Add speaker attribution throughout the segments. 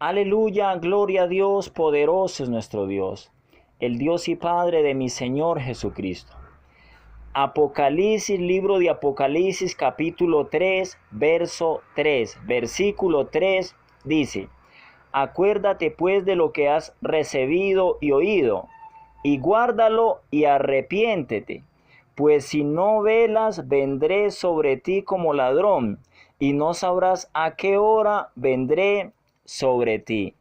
Speaker 1: Aleluya, gloria a Dios, poderoso es nuestro Dios, el Dios y Padre de mi Señor Jesucristo. Apocalipsis, libro de Apocalipsis, capítulo 3, verso 3, versículo 3, dice: Acuérdate pues de lo que has recibido y oído, y guárdalo y arrepiéntete, pues si no velas, vendré sobre ti como ladrón, y no sabrás a qué hora vendré sobre ti.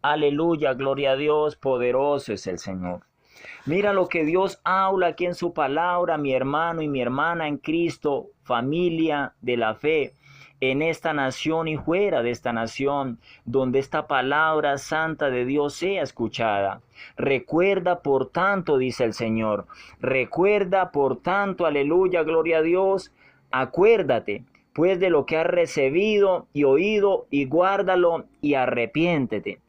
Speaker 1: Aleluya, gloria a Dios, poderoso es el Señor. Mira lo que Dios habla aquí en su palabra, mi hermano y mi hermana en Cristo, familia de la fe, en esta nación y fuera de esta nación, donde esta palabra santa de Dios sea escuchada. Recuerda, por tanto, dice el Señor, recuerda, por tanto, aleluya, gloria a Dios, acuérdate pues de lo que has recibido y oído, y guárdalo y arrepiéntete.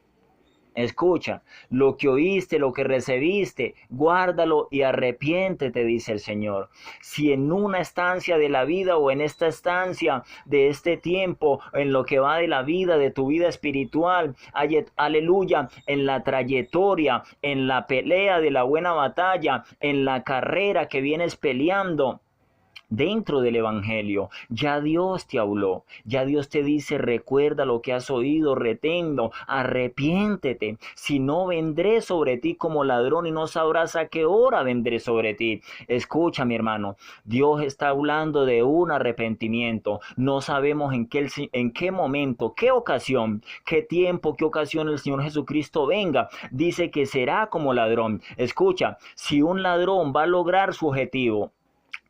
Speaker 1: Escucha, lo que oíste, lo que recibiste, guárdalo y arrepiéntete, dice el Señor. Si en una estancia de la vida o en esta estancia de este tiempo, en lo que va de la vida, de tu vida espiritual, aleluya, en la trayectoria, en la pelea de la buena batalla, en la carrera que vienes peleando, dentro del Evangelio, ya Dios te habló, ya Dios te dice: recuerda lo que has oído, reténlo, arrepiéntete, si no vendré sobre ti como ladrón y no sabrás a qué hora vendré sobre ti. Escucha, mi hermano, Dios está hablando de un arrepentimiento. No sabemos en qué momento, qué ocasión, qué tiempo, qué ocasión el Señor Jesucristo venga. Dice que será como ladrón. Escucha, si un ladrón va a lograr su objetivo,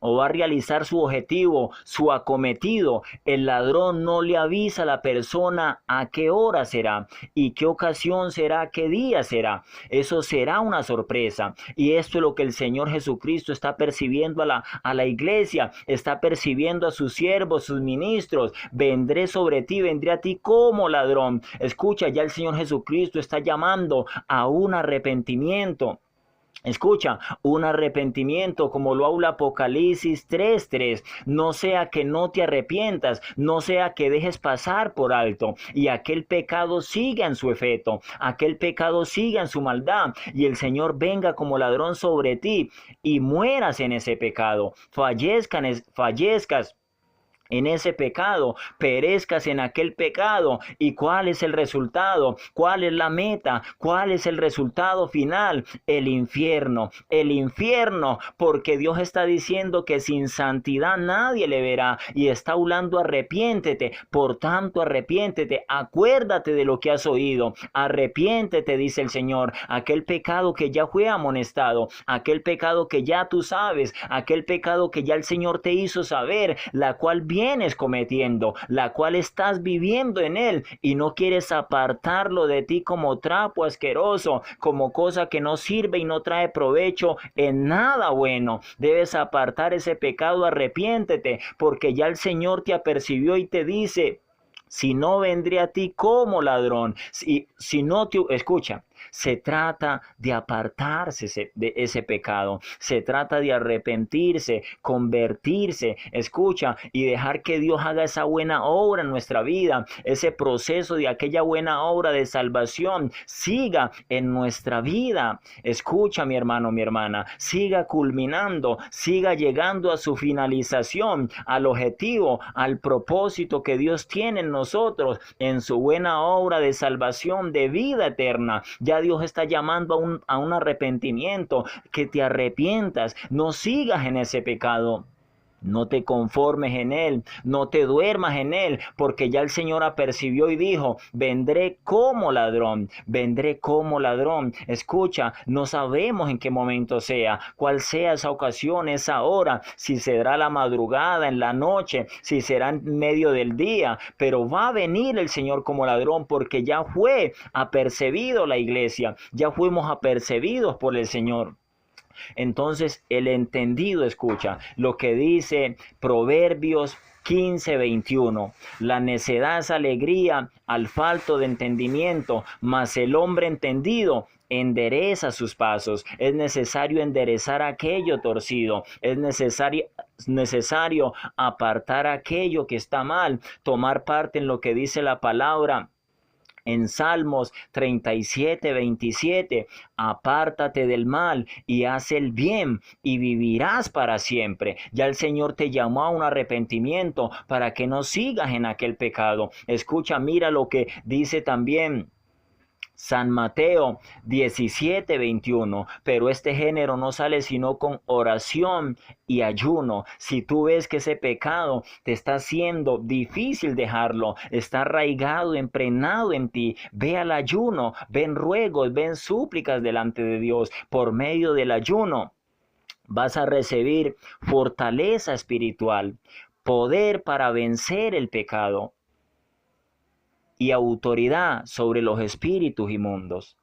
Speaker 1: o va a realizar su objetivo, su acometido, el ladrón no le avisa a la persona a qué hora será y qué ocasión será, qué día será. Eso será una sorpresa. Y esto es lo que el Señor Jesucristo está percibiendo a la iglesia, está percibiendo a sus siervos, sus ministros. Vendré sobre ti, vendré a ti como ladrón. Escucha, ya el Señor Jesucristo está llamando a un arrepentimiento. Escucha, un arrepentimiento como lo habla Apocalipsis 3:3. No sea que no te arrepientas, no sea que dejes pasar por alto y aquel pecado siga en su efecto, aquel pecado siga en su maldad y el Señor venga como ladrón sobre ti y mueras en ese pecado, fallezcas en ese pecado, perezcas en aquel pecado. ¿Y cuál es el resultado? ¿Cuál es la meta? ¿Cuál es el resultado final? El infierno, porque Dios está diciendo que sin santidad nadie le verá y está hablando: arrepiéntete. Por tanto, arrepiéntete, acuérdate de lo que has oído, arrepiéntete, dice el Señor, aquel pecado que ya fue amonestado, aquel pecado que ya tú sabes, aquel pecado que ya el Señor te hizo saber, la cual vienes cometiendo, la cual estás viviendo en él y no quieres apartarlo de ti como trapo asqueroso, como cosa que no sirve y no trae provecho en nada bueno. Debes apartar ese pecado, arrepiéntete, porque ya el Señor te apercibió y te dice: si no, vendré a ti como ladrón. Si no te escucha, se trata de apartarse de ese pecado. Se trata de arrepentirse, convertirse, escucha, y dejar que Dios haga esa buena obra en nuestra vida. Ese proceso de aquella buena obra de salvación siga en nuestra vida. Escucha, mi hermano, mi hermana, siga culminando, siga llegando a su finalización, al objetivo, al propósito que Dios tiene en nosotros, en su buena obra de salvación, de vida eterna. Ya Dios está llamando a un arrepentimiento, que te arrepientas, no sigas en ese pecado. No te conformes en él, no te duermas en él, porque ya el Señor apercibió y dijo: vendré como ladrón, vendré como ladrón. Escucha, no sabemos en qué momento sea, cuál sea esa ocasión, esa hora, si será la madrugada, en la noche, si será en medio del día, pero va a venir el Señor como ladrón, porque ya fue apercibido la iglesia, ya fuimos apercibidos por el Señor. Entonces, el entendido escucha lo que dice Proverbios 15:21. La necedad es alegría al falto de entendimiento, mas el hombre entendido endereza sus pasos. Es necesario enderezar aquello torcido. Es necesario apartar aquello que está mal, tomar parte en lo que dice la palabra En Salmos 37:27, apártate del mal y haz el bien y vivirás para siempre. Ya el Señor te llamó a un arrepentimiento para que no sigas en aquel pecado. Escucha, mira lo que dice también San Mateo 17:21, pero este género no sale sino con oración y ayuno. Si tú ves que ese pecado te está haciendo difícil dejarlo, está arraigado, impregnado en ti, ve al ayuno, ven ruegos, ven súplicas delante de Dios. Por medio del ayuno vas a recibir fortaleza espiritual, poder para vencer el pecado y autoridad sobre los espíritus inmundos.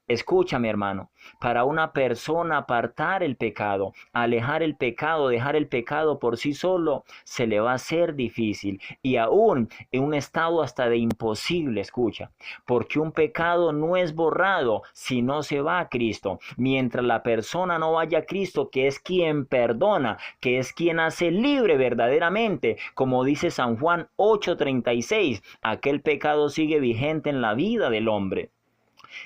Speaker 1: Escúchame, hermano, para una persona apartar el pecado, alejar el pecado, dejar el pecado por sí solo, se le va a hacer difícil y aún en un estado hasta de imposible, escucha, porque un pecado no es borrado si no se va a Cristo. Mientras la persona no vaya a Cristo, que es quien perdona, que es quien hace libre verdaderamente, como dice San Juan 8:36, aquel pecado sigue vigente en la vida del hombre.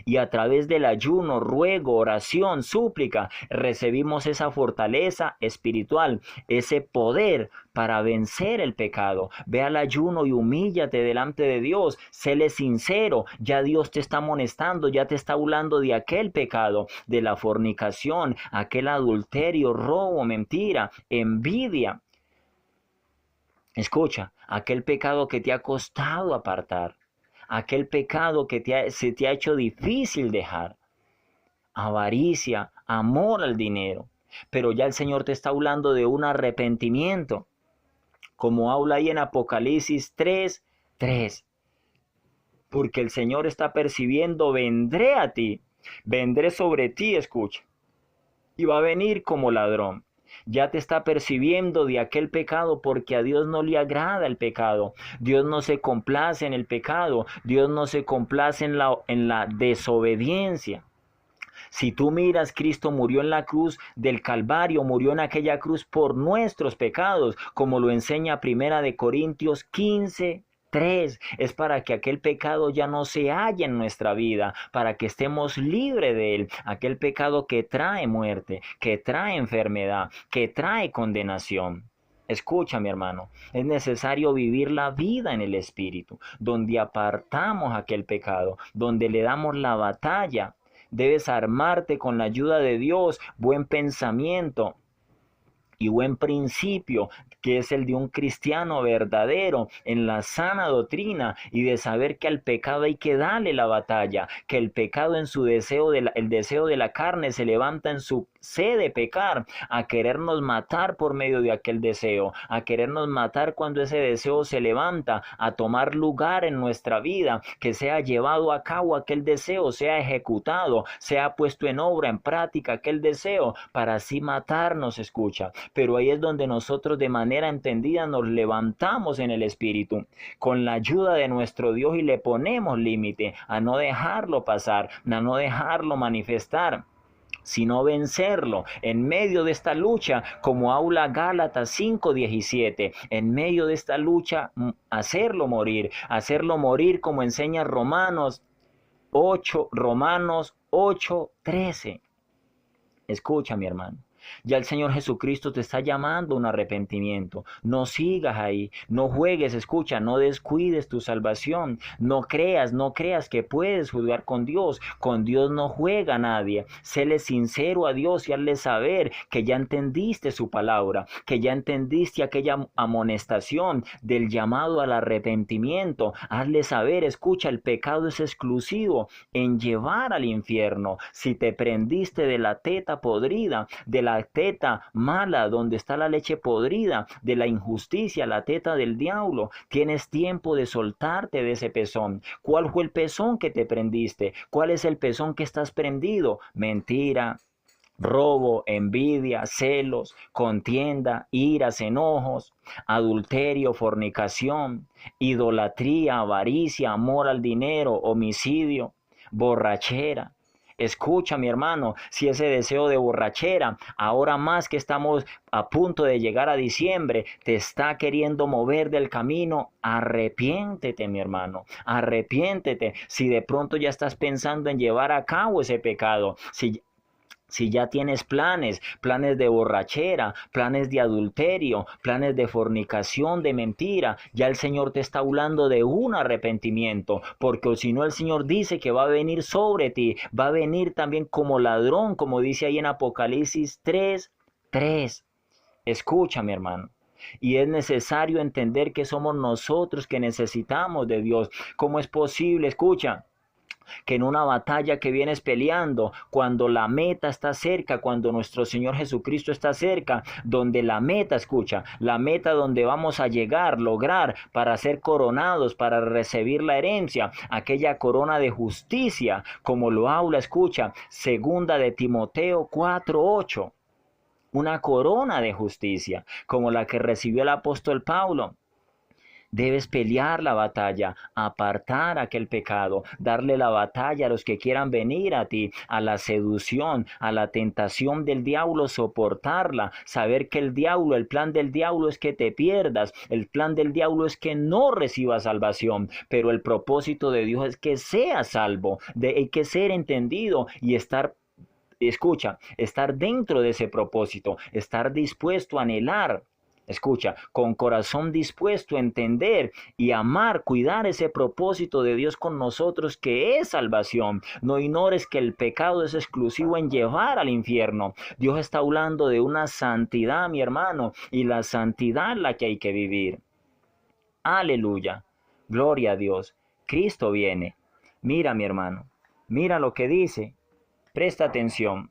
Speaker 1: Y a través del ayuno, ruego, oración, súplica, recibimos esa fortaleza espiritual, ese poder para vencer el pecado. Ve al ayuno y humíllate delante de Dios, séle sincero, ya Dios te está amonestando, ya te está hablando de aquel pecado, de la fornicación, aquel adulterio, robo, mentira, envidia. Escucha, aquel pecado que te ha costado apartar. Aquel pecado que se te ha hecho difícil dejar. Avaricia, amor al dinero. Pero ya el Señor te está hablando de un arrepentimiento. Como habla ahí en Apocalipsis 3:3. Porque el Señor está percibiendo, vendré a ti. Vendré sobre ti, escucha. Y va a venir como ladrón. Ya te está percibiendo de aquel pecado porque a Dios no le agrada el pecado. Dios no se complace en el pecado. Dios no se complace en la desobediencia. Si tú miras, Cristo murió en la cruz del Calvario, murió en aquella cruz por nuestros pecados, como lo enseña 1 Corintios 15:3, es para que aquel pecado ya no se halle en nuestra vida, para que estemos libres de él, aquel pecado que trae muerte, que trae enfermedad, que trae condenación. Escucha, mi hermano, es necesario vivir la vida en el Espíritu, donde apartamos aquel pecado, donde le damos la batalla. Debes armarte con la ayuda de Dios, buen pensamiento y buen principio, que es el de un cristiano verdadero en la sana doctrina y de saber que al pecado hay que darle la batalla, que el pecado en su deseo el deseo de la carne se levanta en su sed de pecar, a querernos matar por medio de aquel deseo, a querernos matar cuando ese deseo se levanta, a tomar lugar en nuestra vida, que sea llevado a cabo aquel deseo, sea ejecutado, sea puesto en obra, en práctica aquel deseo, para así matarnos, escucha. Pero ahí es donde nosotros de manera entendida nos levantamos en el Espíritu, con la ayuda de nuestro Dios y le ponemos límite a no dejarlo pasar, a no dejarlo manifestar, sino vencerlo en medio de esta lucha, como habla Gálatas 5:17, en medio de esta lucha hacerlo morir como enseña Romanos 8:13. Escucha, mi hermano. Ya el Señor Jesucristo te está llamando a un arrepentimiento. No sigas ahí, no juegues, escucha, no descuides tu salvación. No creas que puedes jugar con Dios. Con Dios no juega nadie. Séle sincero a Dios y hazle saber que ya entendiste su palabra, que ya entendiste aquella amonestación del llamado al arrepentimiento. Hazle saber, escucha, el pecado es exclusivo en llevar al infierno. Si te prendiste de la teta podrida, de la teta mala, donde está la leche podrida, de la injusticia, la teta del diablo, tienes tiempo de soltarte de ese pezón. ¿Cuál fue el pezón que te prendiste? ¿Cuál es el pezón que estás prendido? Mentira, robo, envidia, celos, contienda, iras, enojos, adulterio, fornicación, idolatría, avaricia, amor al dinero, homicidio, borrachera. Escucha, mi hermano, si ese deseo de borrachera, ahora más que estamos a punto de llegar a diciembre, te está queriendo mover del camino, arrepiéntete, mi hermano, arrepiéntete. Si de pronto ya estás pensando en llevar a cabo ese pecado, si ya tienes planes de borrachera, planes de adulterio, planes de fornicación, de mentira, ya el Señor te está hablando de un arrepentimiento, porque si no el Señor dice que va a venir sobre ti, va a venir también como ladrón, como dice ahí en Apocalipsis 3:3. Escucha, mi hermano. Y es necesario entender que somos nosotros que necesitamos de Dios. ¿Cómo es posible? Escucha, que en una batalla que vienes peleando, cuando la meta está cerca, cuando nuestro Señor Jesucristo está cerca, donde la meta, escucha, la meta donde vamos a llegar, lograr para ser coronados, para recibir la herencia, aquella corona de justicia, como lo habla, escucha, segunda de Timoteo 4:8, una corona de justicia, como la que recibió el apóstol Pablo. Debes pelear la batalla, apartar aquel pecado, darle la batalla a los que quieran venir a ti, a la seducción, a la tentación del diablo, soportarla, saber que el plan del diablo es que te pierdas, el plan del diablo es que no recibas salvación, pero el propósito de Dios es que seas salvo, hay que ser entendido y estar dentro de ese propósito, estar dispuesto a anhelar. Escucha, con corazón dispuesto a entender y amar, cuidar ese propósito de Dios con nosotros que es salvación. No ignores que el pecado es exclusivo en llevar al infierno. Dios está hablando de una santidad, mi hermano, y la santidad es la que hay que vivir. Aleluya. Gloria a Dios. Cristo viene. Mira, mi hermano, mira lo que dice. Presta atención.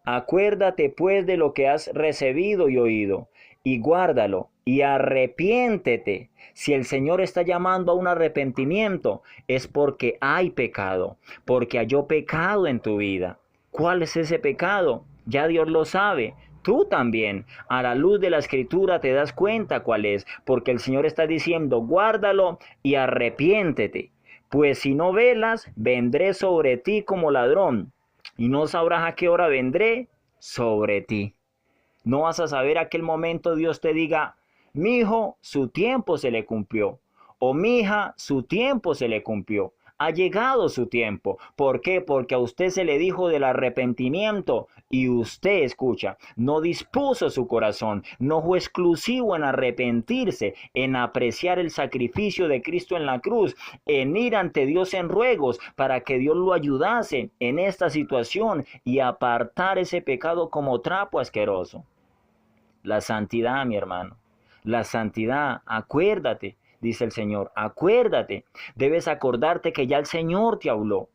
Speaker 1: Acuérdate pues de lo que has recibido y oído, y guárdalo, y arrepiéntete. Si el Señor está llamando a un arrepentimiento, es porque hay pecado, porque halló pecado en tu vida. ¿Cuál es ese pecado? Ya Dios lo sabe. Tú también, a la luz de la Escritura, te das cuenta cuál es, porque el Señor está diciendo, guárdalo y arrepiéntete. Pues si no velas, vendré sobre ti como ladrón, y no sabrás a qué hora vendré sobre ti. No vas a saber a qué momento Dios te diga, mi hijo, su tiempo se le cumplió. O mi hija, su tiempo se le cumplió. Ha llegado su tiempo. ¿Por qué? Porque a usted se le dijo del arrepentimiento y usted, escucha, no dispuso su corazón, no fue exclusivo en arrepentirse, en apreciar el sacrificio de Cristo en la cruz, en ir ante Dios en ruegos para que Dios lo ayudase en esta situación y apartar ese pecado como trapo asqueroso. La santidad, mi hermano, la santidad, acuérdate. Dice el Señor, acuérdate, debes acordarte que ya el Señor te habló.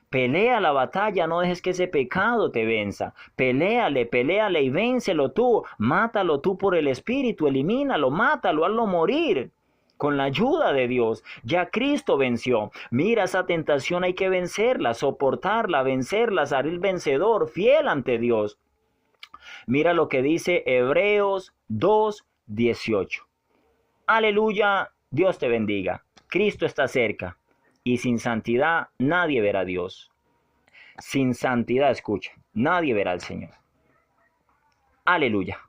Speaker 1: Pelea la batalla, no dejes que ese pecado te venza. Peléale y vénselo tú. Mátalo tú por el Espíritu, elimínalo, mátalo, hazlo morir. Con la ayuda de Dios, ya Cristo venció. Mira, esa tentación hay que vencerla, soportarla, vencerla, salir vencedor, fiel ante Dios. Mira lo que dice Hebreos 2:18. Aleluya. Dios te bendiga. Cristo está cerca y sin santidad nadie verá a Dios. Sin santidad, escucha, nadie verá al Señor. Aleluya.